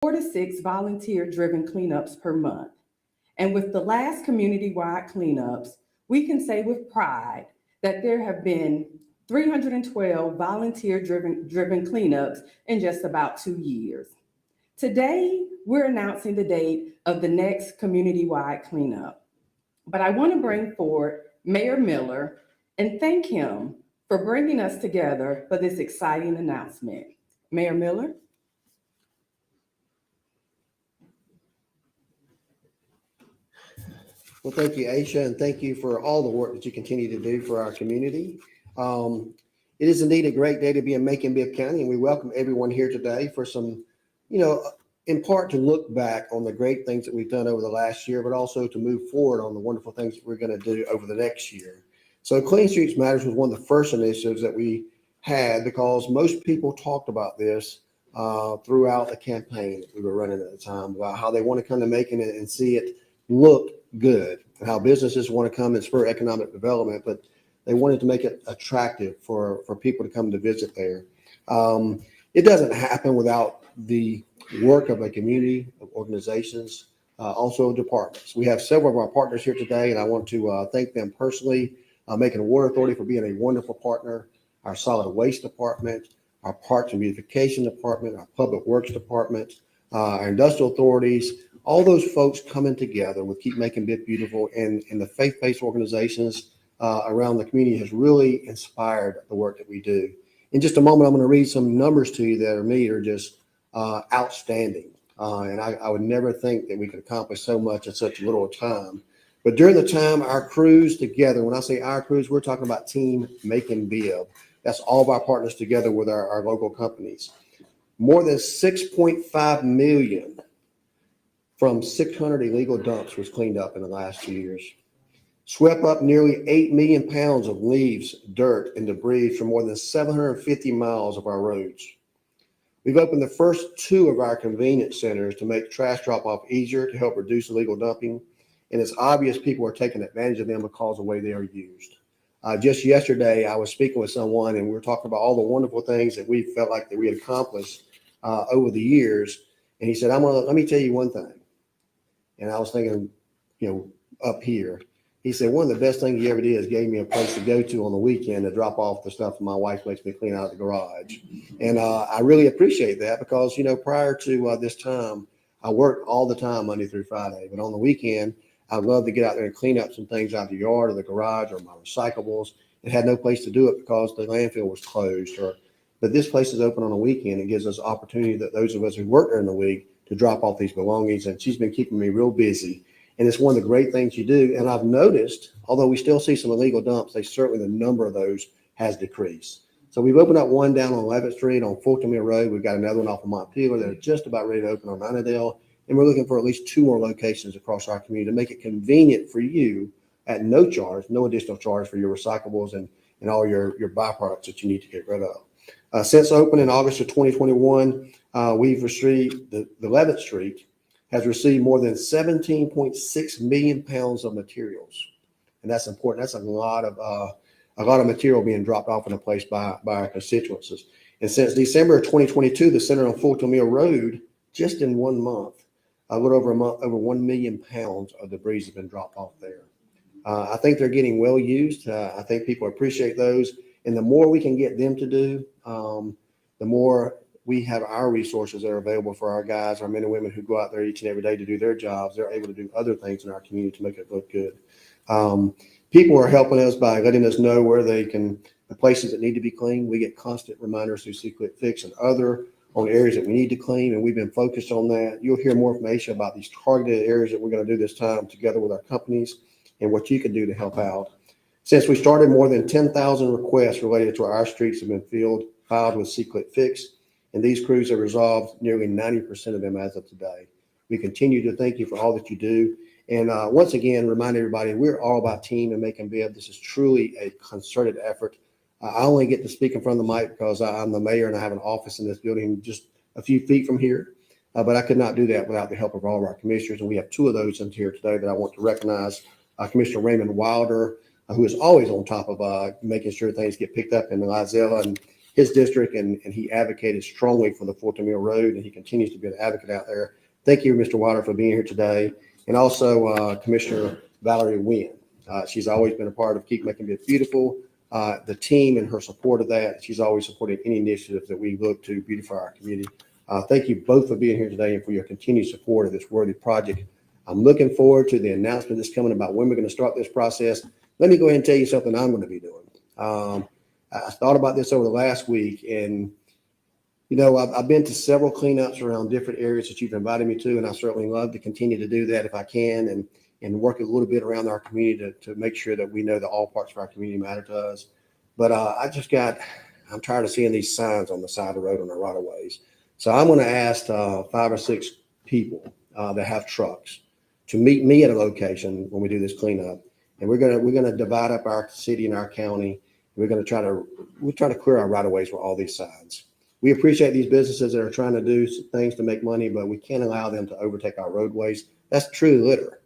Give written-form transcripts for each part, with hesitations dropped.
4 to 6 volunteer-driven cleanups per month. And with the last community-wide cleanups, we can say with pride that there have been 312 volunteer-driven cleanups in just about 2 years. Today, we're announcing the date of the next community-wide cleanup. But I want to bring forward Mayor Miller and thank him for bringing us together for this exciting announcement. Mayor Miller? Well, thank you, Aisha, and thank you for all the work that you continue to do for our community. It is indeed a great day to be in Macon-Bibb County, and we welcome everyone here today for some, in part to look back on the great things that we've done over the last year, but also to move forward on the wonderful things that we're going to do over the next year. So Clean Streets Matters was one of the first initiatives that we had because most people talked about this throughout the campaign that we were running at the time about how they want to come to Macon and see it look good and how businesses want to come and spur economic development, but they wanted to make it attractive for people to come to visit there. It doesn't happen without the work of a community of organizations, also departments. We have several of our partners here today, and I want to thank them personally. Macon Water Authority for being a wonderful partner, our solid waste department, our parks and beautification department, our public works department, our industrial authorities, all those folks coming together with Keep Macon-Bibb Beautiful and the faith-based organizations around the community has really inspired the work that we do. In just a moment, I'm going to read some numbers to you that are just outstanding. And I would never think that we could accomplish so much in such little time. But during the time, our crews together, when I say our crews, we're talking about Team Macon-Bibb. That's all of our partners together with our local companies. More than 6.5 million from 600 illegal dumps was cleaned up in the last 2 years. Swept up nearly 8 million pounds of leaves, dirt, and debris from more than 750 miles of our roads. We've opened the first 2 of our convenience centers to make trash drop-off easier to help reduce illegal dumping. And it's obvious people are taking advantage of them because of the way they are used. Just yesterday, I was speaking with someone and we were talking about all the wonderful things that we felt like that we had accomplished over the years. And he said, let me tell you one thing. And I was thinking, up here, he said, one of the best things he ever did is gave me a place to go to on the weekend to drop off the stuff my wife makes me clean out of the garage. And I really appreciate that because, prior to this time, I worked all the time Monday through Friday. But on the weekend, I'd love to get out there and clean up some things out of the yard or the garage or my recyclables. It had no place to do it because the landfill was closed. But this place is open on the weekend. It gives us opportunity that those of us who work during the week to drop off these belongings. And she's been keeping me real busy. And it's one of the great things you do. And I've noticed, although we still see some illegal dumps, certainly the number of those has decreased. So we've opened up one down on 11th Street on Fulton Mill Road. We've got another one off of Montpelier that are just about ready to open on Annandale. And we're looking for at least 2 more locations across our community to make it convenient for you at no charge, no additional charge for your recyclables and all your byproducts that you need to get rid of. Since opening in August of 2021, we've received the 11th Street has received more than 17.6 million pounds of materials. And that's important. That's a lot of material being dropped off in a place by our constituencies. And since December of 2022, the center on Fulton Mill Road, just in 1 month, a little over a month, over 1 million pounds of debris has been dropped off there. I think they're getting well used. I think people appreciate those. And the more we can get them to do, the more we have our resources that are available for our guys, our men and women who go out there each and every day to do their jobs. They're able to do other things in our community to make it look good. People are helping us by letting us know where the places that need to be cleaned. We get constant reminders through Secret Fix and other on areas that we need to clean, and we've been focused on that. You'll hear more information about these targeted areas that we're going to do this time together with our companies and what you can do to help out. Since we started, more than 10,000 requests related to our streets have been filed with Secret Fix, and these crews have resolved nearly 90% of them as of today. We continue to thank you for all that you do. And once again, remind everybody, we're all about team and Macon-Bibb. This is truly a concerted effort. I only get to speak in front of the mic because I'm the mayor and I have an office in this building just a few feet from here. But I could not do that without the help of all of our commissioners. And we have 2 of those in here today that I want to recognize. Commissioner Raymond Wilder, who is always on top of making sure things get picked up in Lizella, and his district, and he advocated strongly for the Fulton Mill Road, and he continues to be an advocate out there. Thank you, Mr. Wilder, for being here today. And also Commissioner Valerie Wynn. She's always been a part of Keep Macon-Bibb Beautiful, the team and her support of that. She's always supported any initiatives that we look to beautify our community. Thank you both for being here today and for your continued support of this worthy project. I'm looking forward to the announcement that's coming about when we're going to start this process. Let me go ahead and tell you something I'm going to be doing. I thought about this over the last week, and you know, I've been to several cleanups around different areas that you've invited me to, and I certainly love to continue to do that if I can, and work a little bit around our community to make sure that we know that all parts of our community matter to us. But I'm tired of seeing these signs on the side of the road on the right of ways. So I'm going to ask 5 or 6 people that have trucks to meet me at a location when we do this cleanup, and we're gonna divide up our city and our county. We're trying to clear our right of ways with all these signs. We appreciate these businesses that are trying to do things to make money, but we can't allow them to overtake our roadways. That's true litter,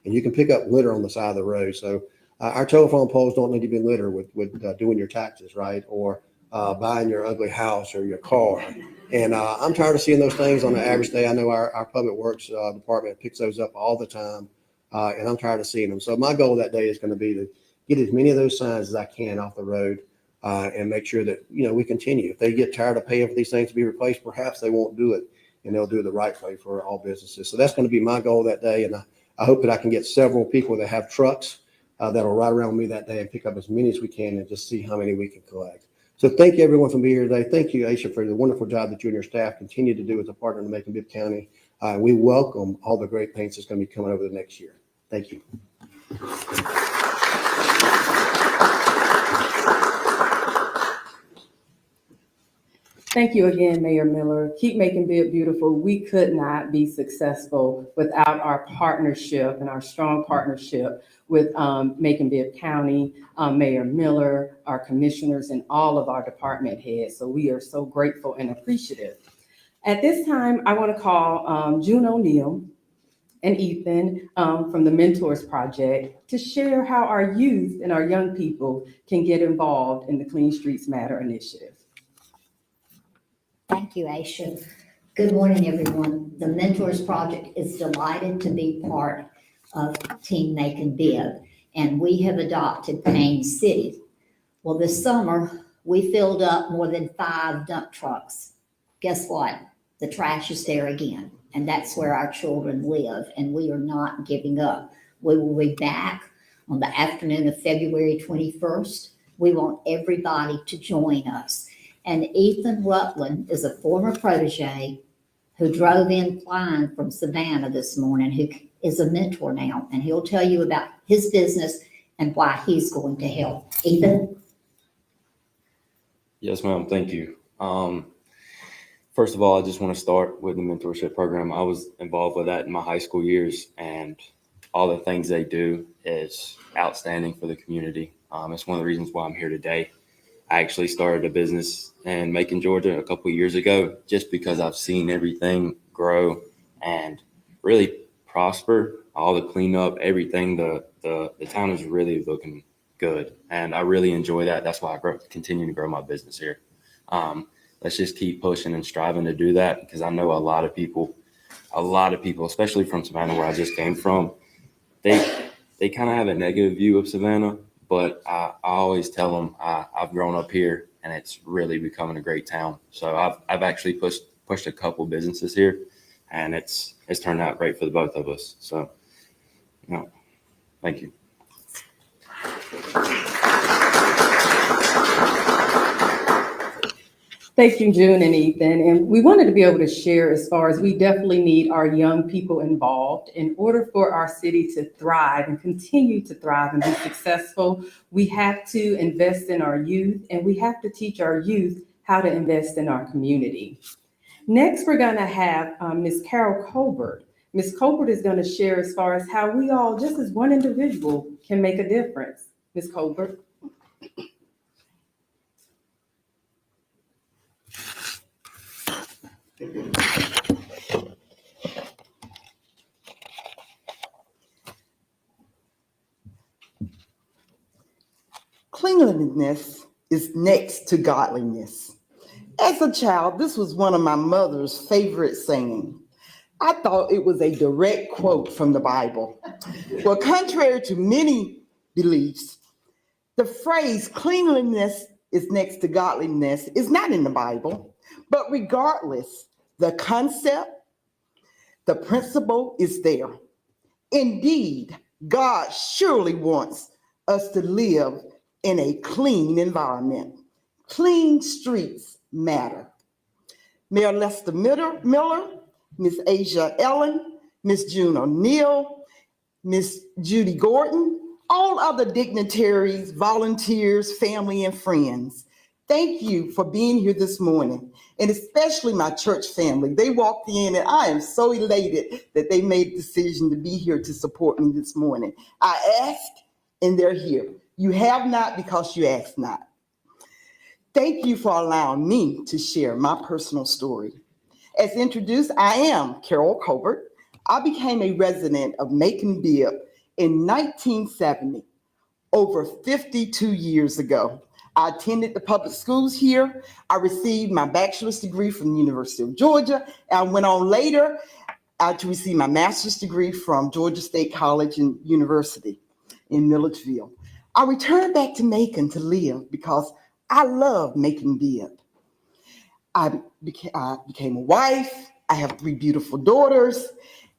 and you can pick up litter on the side of the road. So our telephone poles don't need to be littered with doing your taxes, right, or buying your ugly house or your car. And I'm tired of seeing those things on the average day. I know our public works department picks those up all the time, and I'm tired of seeing them. So my goal that day is going to be to get as many of those signs as I can off the road, and make sure that, you know, we continue. If they get tired of paying for these things to be replaced, perhaps they won't do it, and they'll do it the right way for all businesses. So that's going to be my goal that day, and I hope that I can get several people that have trucks that'll ride around with me that day and pick up as many as we can and just see how many we can collect. So thank you, everyone, for being here today. Thank you, Aisha, for the wonderful job that you and your staff continue to do as a partner in Macon-Bibb County. We welcome all the great things that's going to be coming over the next year. Thank you. Thank you again, Mayor Miller. Keep Macon-Bibb Beautiful. We could not be successful without our partnership and our strong partnership with Macon-Bibb County, Mayor Miller, our commissioners, and all of our department heads. So we are so grateful and appreciative. At this time, I want to call June O'Neill and Ethan from the Mentors Project to share how our youth and our young people can get involved in the Clean Streets Matter initiative. Thank you, Aisha. Good morning, everyone. The Mentors Project is delighted to be part of Team Macon-Bibb, and we have adopted Payne City. Well, this summer, we filled up more than 5 dump trucks. Guess what? The trash is there again, and that's where our children live, and we are not giving up. We will be back on the afternoon of February 21st. We want everybody to join us. And Ethan Rutland is a former protege who drove in flying from Savannah this morning, who is a mentor now, and he'll tell you about his business and why he's going to help. Ethan? Yes, ma'am. Thank you. First of all, I just want to start with the mentorship program. I was involved with that in my high school years, and all the things they do is outstanding for the community. It's one of the reasons why I'm here today. I actually started a business in Macon, Georgia a couple of years ago, just because I've seen everything grow and really prosper. All the cleanup, everything, the town is really looking good, and I really enjoy that. That's why I continue to grow my business here. Let's just keep pushing and striving to do that, because I know a lot of people, especially from Savannah, where I just came from, they kind of have a negative view of Savannah. But I always tell them I've grown up here, and it's really becoming a great town. So I've actually pushed a couple businesses here, and it's turned out great for the both of us. So, you know, thank you. Thank you, June and Ethan. And we wanted to be able to share as far as we definitely need our young people involved. In order for our city to thrive and continue to thrive and be successful, we have to invest in our youth, and we have to teach our youth how to invest in our community. Next, we're going to have Ms. Carol Colbert. Ms. Colbert is going to share as far as how we all, just as one individual, can make a difference. Ms. Colbert. Cleanliness is next to godliness. As a child, this was one of my mother's favorite sayings. I thought it was a direct quote from the Bible. Well, contrary to many beliefs, the phrase cleanliness is next to godliness is not in the Bible, but regardless, the concept, the principle is there. Indeed, God surely wants us to live in a clean environment. Clean streets matter. Mayor Lester Miller, Miss Asia Ellen, Miss June O'Neill, Miss Judy Gordon, all other dignitaries, volunteers, family, and friends. Thank you for being here this morning, and especially my church family. They walked in, and I am so elated that they made the decision to be here to support me this morning. I asked, and they're here. You have not because you asked not. Thank you for allowing me to share my personal story. As introduced, I am Carol Colbert. I became a resident of Macon-Bibb in 1970, over 52 years ago. I attended the public schools here. I received my bachelor's degree from the University of Georgia. I went on later to receive my master's degree from Georgia State College and University in Milledgeville. I returned back to Macon to live because I love Macon-Bibb. I became a wife. I have 3 beautiful daughters,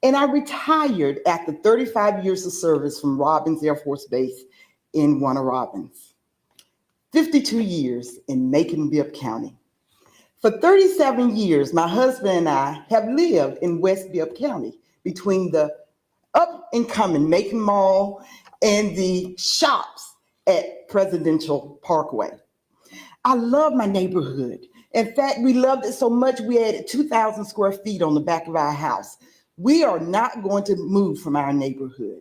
and I retired after 35 years of service from Robins Air Force Base in Warner Robins. 52 years in Macon-Bibb County. For 37 years, my husband and I have lived in West Bibb County between the up and coming Macon Mall and the shops at Presidential Parkway. I love my neighborhood. In fact, we loved it so much we added 2,000 square feet on the back of our house. We are not going to move from our neighborhood.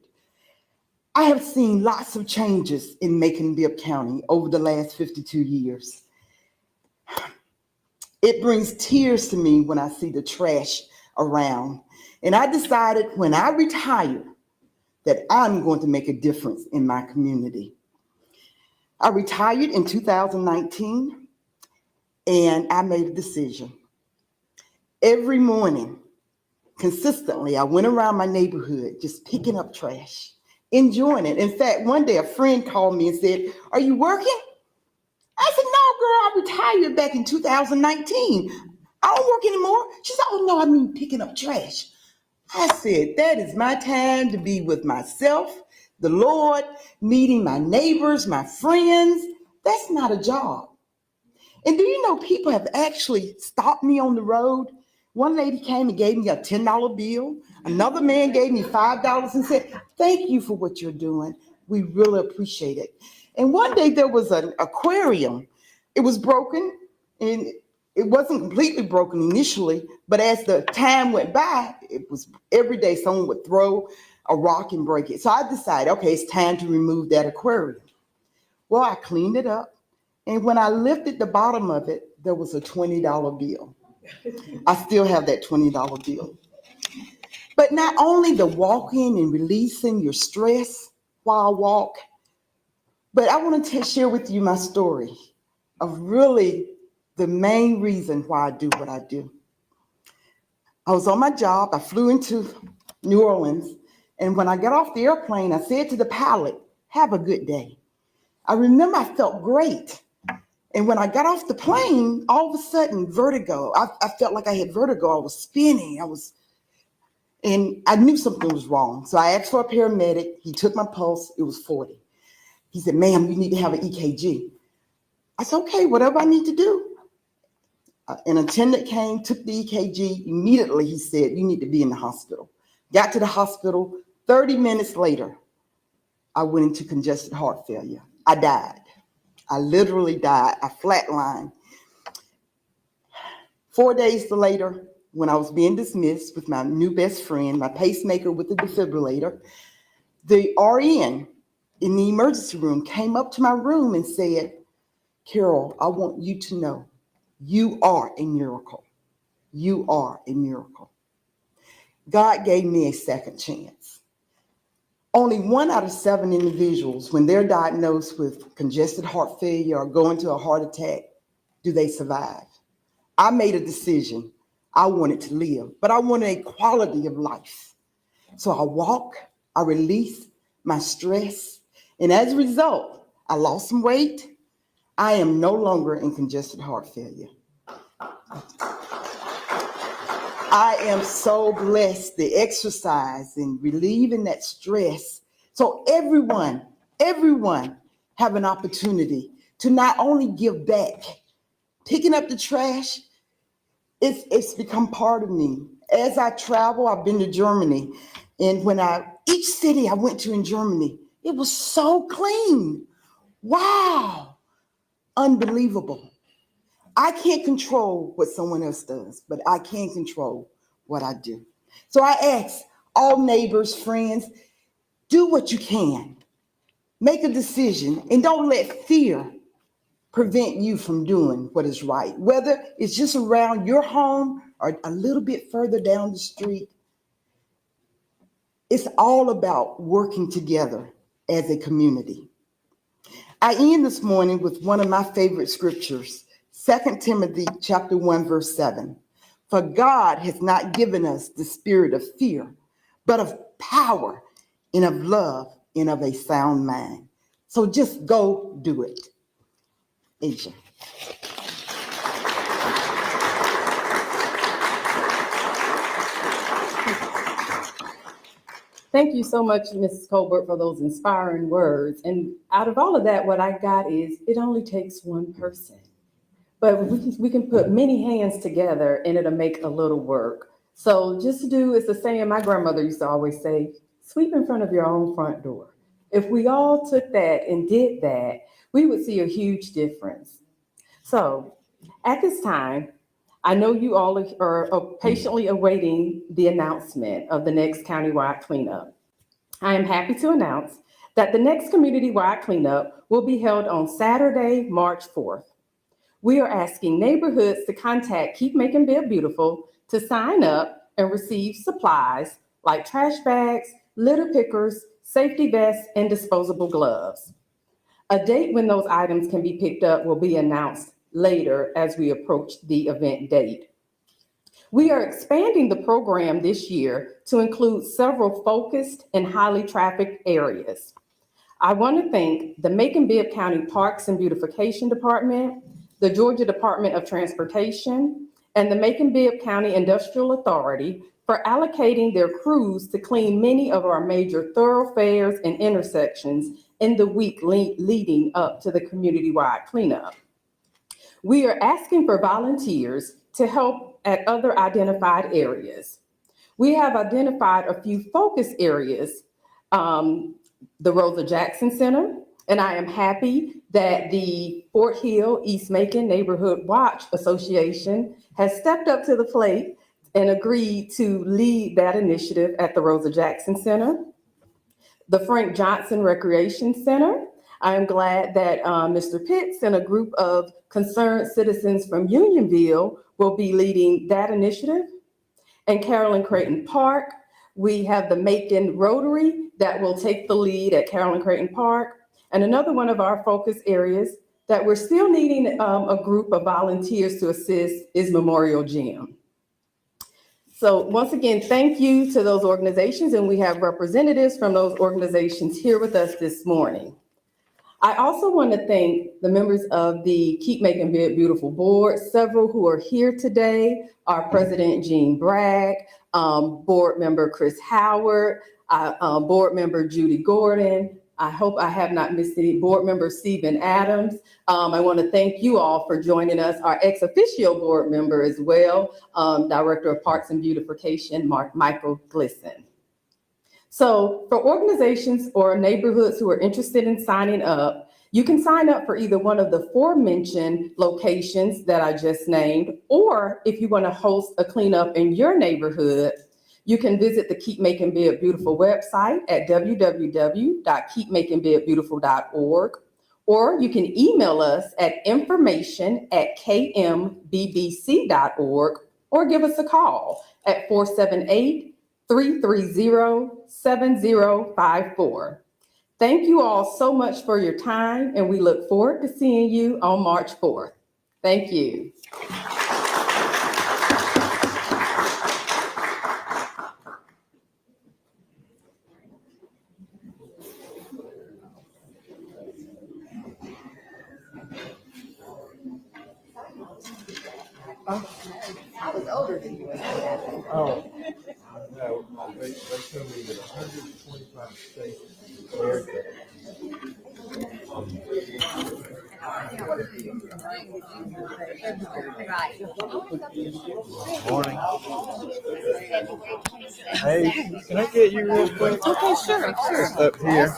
I have seen lots of changes in Macon-Bibb County over the last 52 years. It brings tears to me when I see the trash around. And I decided when I retire that I'm going to make a difference in my community. I retired in 2019, and I made a decision. Every morning, consistently, I went around my neighborhood just picking up trash, enjoying it. In fact, one day a friend called me and said, "Are you working?" I said, "No, girl, I retired back in 2019. I don't work anymore." She said, "Oh, no, I mean picking up trash." I said, that is my time to be with myself, the Lord, meeting my neighbors, my friends. That's not a job. And do you know people have actually stopped me on the road? One lady came and gave me a $10 bill. Another man gave me $5 and said, "Thank you for what you're doing. We really appreciate it." And one day there was an aquarium. It was broken, and it wasn't completely broken initially, but as the time went by, it was every day someone would throw a rock and break it. So I decided, okay, it's time to remove that aquarium. Well, I cleaned it up, and when I lifted the bottom of it, there was a $20 bill. I still have that $20 bill. But not only the walking and releasing your stress while I walk, but I want to share with you my story of really the main reason why I do what I do. I was on my job. I flew into New Orleans, and when I got off the airplane, I said to the pilot, "Have a good day." I remember I felt great. And when I got off the plane, all of a sudden, vertigo. I felt like I had vertigo. I was spinning. And I knew something was wrong. So I asked for a paramedic. He took my pulse. It was 40. He said, "Ma'am, you need to have an EKG." I said, "Okay, whatever I need to do." An attendant came, took the EKG. Immediately, he said, "You need to be in the hospital." Got to the hospital. 30 minutes later, I went into congested heart failure. I died. I literally died. I flatlined. 4 days later, when I was being dismissed with my new best friend, my pacemaker with the defibrillator, the RN in the emergency room came up to my room and said, "Carol, I want you to know you are a miracle. You are a miracle." God gave me a second chance. Only 1 out of 7 individuals, when they're diagnosed with congested heart failure or go into a heart attack, do they survive. I made a decision. I wanted to live, but I wanted a quality of life. So I walk, I release my stress, and as a result, I lost some weight. I am no longer in congested heart failure. I am so blessed, the exercise and relieving that stress. So everyone have an opportunity to not only give back, picking up the trash, it's become part of me. As I travel, I've been to Germany, and each city I went to in Germany, it was so clean. Wow, unbelievable. I can't control what someone else does, but I can control what I do. So I ask all neighbors, friends, do what you can. Make a decision and don't let fear prevent you from doing what is right. Whether it's just around your home or a little bit further down the street, it's all about working together as a community. I end this morning with one of my favorite scriptures, 2 Timothy chapter 1, verse 7. For God has not given us the spirit of fear, but of power and of love and of a sound mind. So just go do it. Asia. Thank you so much, Mrs. Colbert, for those inspiring words. And out of all of that, what I got is it only takes one person. But we can put many hands together and it'll make a little work. So just do, it's the saying my grandmother used to always say, sweep in front of your own front door. If we all took that and did that, we would see a huge difference. So at this time, I know you all are patiently awaiting the announcement of the next countywide cleanup. I am happy to announce that the next community-wide cleanup will be held on Saturday, March 4th. We are asking neighborhoods to contact Keep Macon-Bibb Beautiful to sign up and receive supplies like trash bags, litter pickers, safety vests, and disposable gloves. A date when those items can be picked up will be announced later as we approach the event date. We are expanding the program this year to include several focused and highly trafficked areas. I want to thank the Macon-Bibb County Parks and Beautification Department, the Georgia Department of Transportation, and the Macon-Bibb County Industrial Authority for allocating their crews to clean many of our major thoroughfares and intersections in the week leading up to the community-wide cleanup. We are asking for volunteers to help at other identified areas. We have identified a few focus areas, the Rosa Jackson Center, and I am happy that the Fort Hill East Macon Neighborhood Watch Association has stepped up to the plate and agreed to lead that initiative at the Rosa Jackson Center. The Frank Johnson Recreation Center, I am glad that Mr. Pitts and a group of concerned citizens from Unionville will be leading that initiative. And Carolyn Creighton Park, we have the Macon Rotary that will take the lead at Carolyn Creighton Park. And another one of our focus areas that we're still needing a group of volunteers to assist is Memorial Gym. So once again, thank you to those organizations, and we have representatives from those organizations here with us this morning. I also want to thank the members of the Keep Macon-Bibb Beautiful board, several who are here today, our President Jean Bragg, board member Chris Howard, board member Judy Gordon. I hope I have not missed any, board member Stephen Adams. I want to thank you all for joining us, our ex officio board member as well, Director of Parks and Beautification, Michael Glisson. So for organizations or neighborhoods who are interested in signing up, you can sign up for either one of the aforementioned locations that I just named, or if you want to host a cleanup in your neighborhood, you can visit the Keep Macon-Bibb Beautiful website at www.keepmaconbibbbeautiful.org, or you can email us at information@kmbbc.org, or give us a call at 478-330-7054. Thank you all so much for your time, and we look forward to seeing you on March 4th. Thank you. I was older than you. Oh. No, they told me that 125 states declared that. Morning. Hey, can I get you real quick? Okay, sure. Up here.